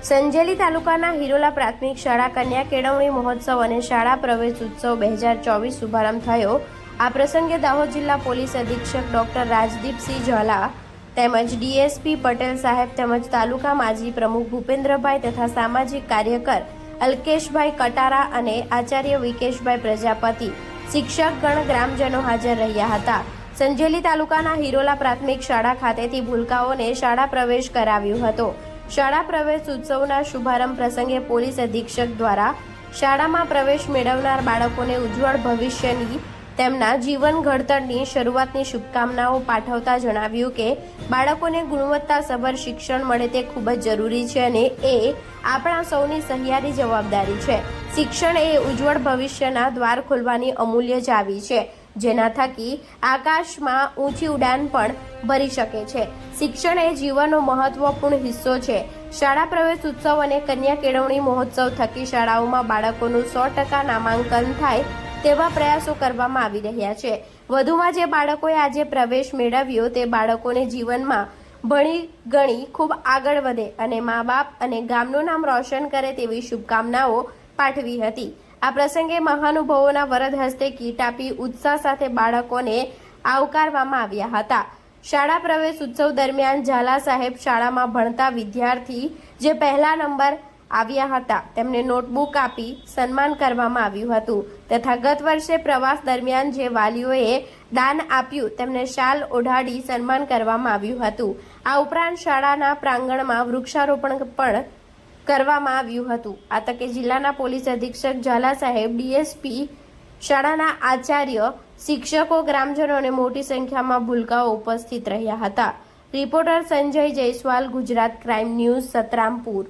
સંજેલી તાલુકાના હિરોલા પ્રાથમિક શાળા કન્યા કેળવણી મહોત્સવ અને શાળા પ્રવેશ ઉત્સવ 2024 શુભારંભ થયો। આ પ્રસંગે દાહોદ જિલ્લા પોલીસ અધિક્ષક ડોક્ટર રાજદીપસિંહ ઝાલા તેમજ ડીએસપી પટેલ સાહેબ તેમજ તાલુકા માજી પ્રમુખ ભૂપેન્દ્રભાઈ તથા સામાજિક કાર્યકર અલ્કેશભાઈ કટારા અને આચાર્ય વિકેશભાઈ પ્રજાપતિ શિક્ષકગણ ગ્રામજનો હાજર રહ્યા હતા। સંજેલી તાલુકાના હિરોલા પ્રાથમિક શાળા ખાતેથી ભૂલકાઓને શાળા પ્રવેશ કરાવ્યો હતો। શાળા પ્રવેશ ઉત્સવના શુભારંભ પ્રસંગે પોલીસ અધિક્ષક દ્વારા શાળામાં પ્રવેશ મેળવનાર બાળકોને ઉજ્જવળ ભવિષ્યની તેમના જીવન ઘડતરની શરૂઆતની શુભકામનાઓ પાઠવતા જણાવ્યું કે બાળકોને ગુણવત્તાસભર શિક્ષણ મળે તે ખૂબ જ જરૂરી છે અને એ આપણા સૌની સહિયારી જવાબદારી છે। શિક્ષણ એ ઉજ્જવળ ભવિષ્યના દ્વાર ખોલવાની અમૂલ્ય ચાવી છે, જેના થકી આકાશમાં ઊંચી ઉડાન પણ ભરી શકે છે। શિક્ષણ એ જીવનનો મહત્વપૂર્ણ હિસ્સો છે। શાળા પ્રવેશ ઉત્સવ અને કન્યા કેળવણી મહોત્સવ થકી શાળાઓમાં બાળકોનું 100% નામાંકન થાય તેવા પ્રયાસો કરવામાં આવી રહ્યા છે। વધુમાં જે બાળકોએ આજે પ્રવેશ મેળવ્યો તે બાળકોને જીવનમાં ભણી ગણી ખૂબ આગળ વધે અને મા બાપ અને ગામનું નામ રોશન કરે તેવી શુભકામનાઓ પાઠવી હતી। આ પ્રસંગે મહાનુભાવોના વરદ હસ્તે કીટ આપી ઉત્સાહ સાથે બાળકોને આવકારવામાં આવ્યા હતા। શાળા પ્રવેશ ઉત્સવ દરમિયાન ઝાલા સાહેબ શાળામાં ભણતા વિદ્યાર્થી જે પહેલા નંબર આવ્યા હતા તેમને નોટબુક આપી સન્માન કરવામાં આવ્યું હતું તથા ગત વર્ષે પ્રવાસ દરમિયાન જે વાલીઓએ દાન આપ્યું તેમને શાલ ઓઢાડી સન્માન કરવામાં આવ્યું હતું। આ ઉપરાંત શાળાના પ્રાંગણમાં વૃક્ષારોપણ પણ કરવામાં આવ્યું હતું। આ તકે જિલ્લાના પોલીસ અધિક્ષક ઝાલા સાહેબ, ડીએસપી, શાળાના આચાર્ય, શિક્ષકો, ગ્રામજનો અને મોટી સંખ્યામાં ભૂલકાઓ ઉપસ્થિત રહ્યા હતા। Reporter Sanjay Jaiswal, Gujarat crime news, Santrampur.